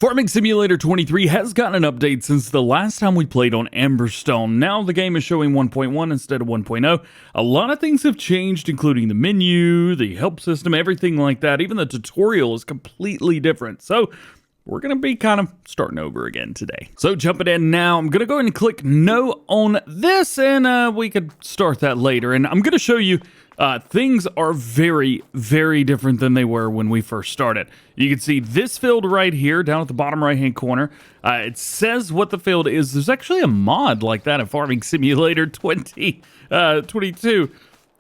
Farming Simulator 23 has gotten an update since the last time we played on Amberstone. Now the game is showing 1.1 instead of 1.0. A lot of things have changed, including the menu, the help system, everything like that. Even the tutorial is completely different. So we're going to be kind of starting over again today. So jumping in now, I'm going to go ahead and click no on this, and we could start that later. And I'm going to show you things are very, very different than they were when we first started. You can see this field right here down at the bottom right-hand corner. It says what the field is. There's actually a mod like that in Farming Simulator 22,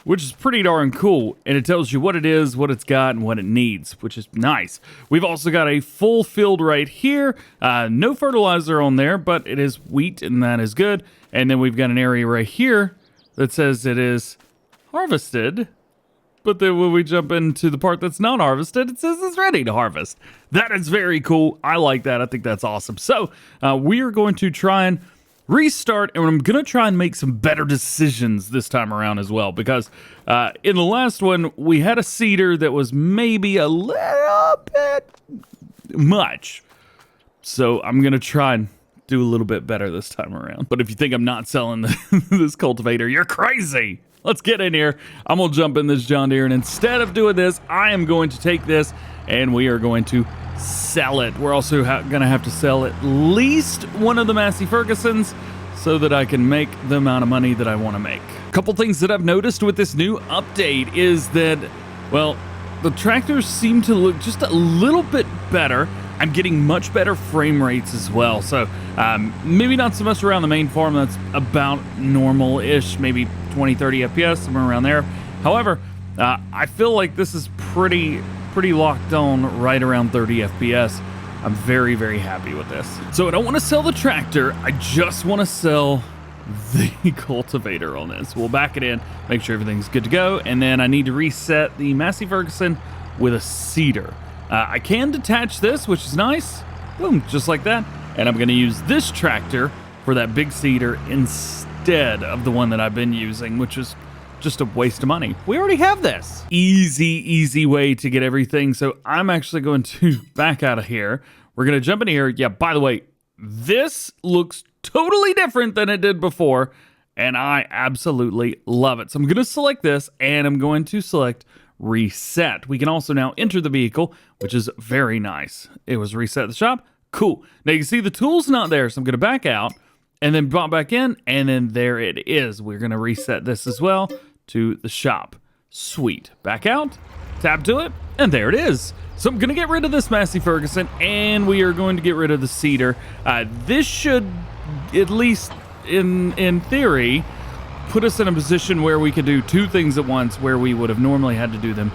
which is pretty darn cool. And it tells you what it is, what it's got, and what it needs, which is nice. We've also got a full field right here. No fertilizer on there, but it is wheat, and that is good. And then we've got an area right here that says it is harvested, but then when we jump into the part that's not harvested, it says it's ready to harvest. That is very cool. I like that. I think that's awesome. So we are going to try and restart, and I'm going to try and make some better decisions this time around as well, because in the last one, we had a seeder that was maybe a little bit much. So I'm going to try and do a little bit better this time around. But if you think I'm not selling this cultivator, you're crazy. Let's get in here. I'm going to jump in this John Deere, and instead of doing this, I am going to take this, and we are going to sell it. We're also going to have to sell at least one of the Massey Fergusons so that I can make the amount of money that I want to make. A couple things that I've noticed with this new update is that, well, the tractors seem to look just a little bit better. I'm getting much better frame rates as well. So maybe not so much around the main farm. That's about normal-ish, maybe 20, 30 FPS, somewhere around there. However, I feel like this is pretty locked on right around 30 FPS. I'm very, very happy with this. So I don't want to sell the tractor. I just want to sell the cultivator on this. We'll back it in, make sure everything's good to go, and then I need to reset the Massey Ferguson with a seeder. I can detach this, which is nice. Boom, just like that. And I'm going to use this tractor for that big seeder instead of the one that I've been using, which is just a waste of money. We already have this. Easy way to get everything. So I'm actually going to back out of here. We're going to jump in here. Yeah, by the way, this looks totally different than it did before, and I absolutely love it. So I'm going to select this, and I'm going to select reset. We can also now enter the vehicle, which is very nice. It was reset at the shop. Cool. Now you can see the tool's not there, so I'm going to back out and then pop back in, and then there it is. We're going to reset this as well to the shop. Sweet. Back out, tap to it, and there it is. So I'm going to get rid of this Massey Ferguson, and we are going to get rid of the seeder. This should, at least in theory, put us in a position where we could do two things at once, where we would have normally had to do them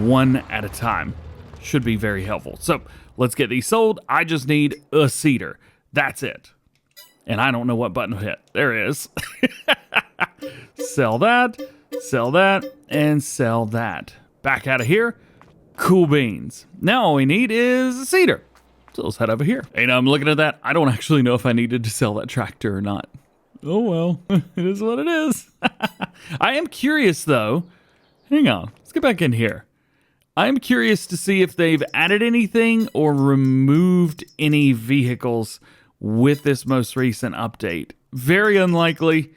one at a time. Should be very helpful. So let's get these sold. I just need a seeder. That's it. And I don't know what button to hit. There it is. Sell that, and sell that. Back out of here. Cool beans. Now all we need is a seeder. So let's head over here. And I'm looking at that. I don't actually know if I needed to sell that tractor or not. Oh, well, it is what it is. I am curious, though. Hang on. Let's get back in here. I am curious to see if they've added anything or removed any vehicles with this most recent update. Very unlikely.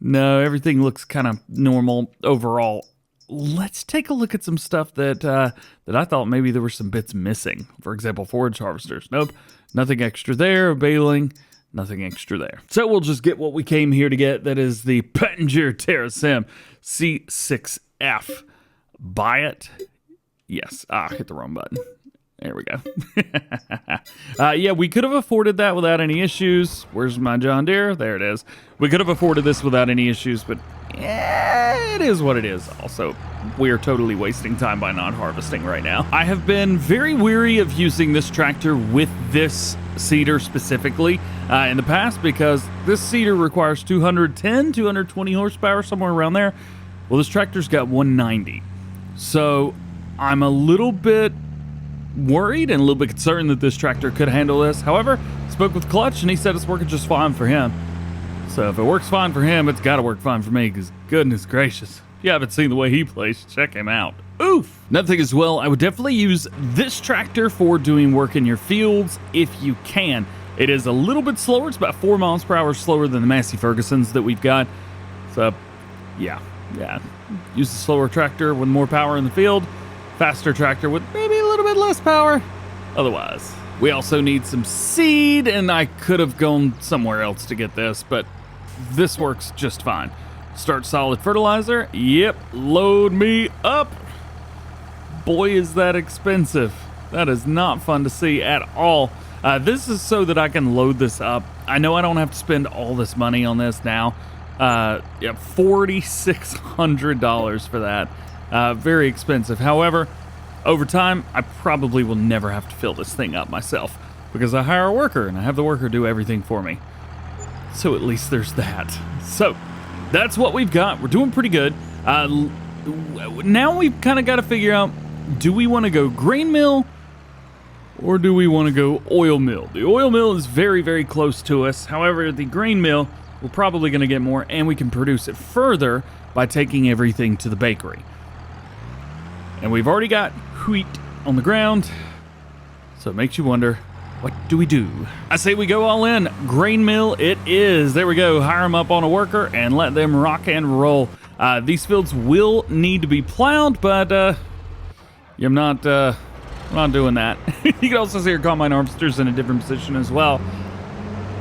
No, everything looks kind of normal overall. Let's take a look at some stuff that I thought maybe there were some bits missing. For example, forage harvesters. Nope. Nothing extra there. Baling. Nothing extra there. So we'll just get what we came here to get. That is the Pettinger TerraSim C6F. Buy it. Yes. Hit the wrong button. There we go. Yeah, we could have afforded that without any issues. Where's my John Deere? There it is. We could have afforded this without any issues, but yeah, it is what it is. Also, we are totally wasting time by not harvesting right now. I have been very weary of using this tractor with this seeder specifically in the past, because this seeder requires 210, 220 horsepower, somewhere around there. Well, this tractor's got 190. So I'm a little bit worried and a little bit concerned that this tractor could handle this. However, I spoke with Clutch, and he said it's working just fine for him. So if it works fine for him, it's got to work fine for me, because goodness gracious, If you haven't seen the way he plays, check him out. Oof! Another thing as well, I would definitely use this tractor for doing work in your fields if you can. It is a little bit slower. It's about 4 miles per hour slower than the Massey Fergusons that we've got. So, yeah. Use the slower tractor with more power in the field. Faster tractor with maybe a little bit less power. Otherwise, we also need some seed, and I could have gone somewhere else to get this, but this works just fine. Start solid fertilizer. Yep, load me up. Boy, is that expensive. That is not fun to see at all. This is so that I can load this up. I know I don't have to spend all this money on this now. Yeah, $4,600 for that. Very expensive. However, over time, I probably will never have to fill this thing up myself because I hire a worker and I have the worker do everything for me. So at least there's that. So that's what we've got. We're doing pretty good. Now we've kind of got to figure out, do we want to go grain mill or do we want to go oil mill? The oil mill is very, very close to us. However, the grain mill, we're probably going to get more, and we can produce it further by taking everything to the bakery. And we've already got wheat on the ground, so it makes you wonder, what do we do? I say we go all in. Grain mill it is. There we go. Hire them up on a worker and let them rock and roll. These fields will need to be plowed, but I'm not doing that. You can also see our combine harvesters in a different position as well.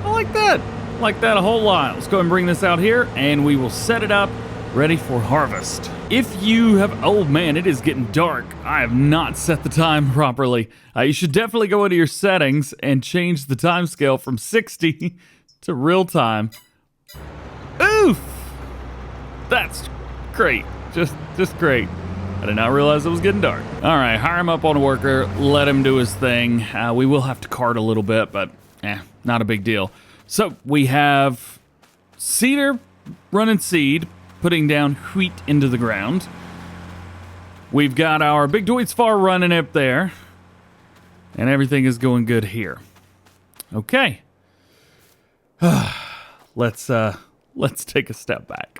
I like that. I like that a whole lot. Let's go ahead and bring this out here, and we will set it up ready for harvest. If you have, oh man, it is getting dark. I have not set the time properly. You should definitely go into your settings and change the time scale from 60 to real time. Oof! That's great. Just great. I did not realize it was getting dark. All right, hire him up on a worker. Let him do his thing. We will have to cart a little bit, but not a big deal. So we have seeder running seed, putting down wheat into the ground. We've got our big Deutz-Fahr running up there, and everything is going good here. Okay. Let's take a step back.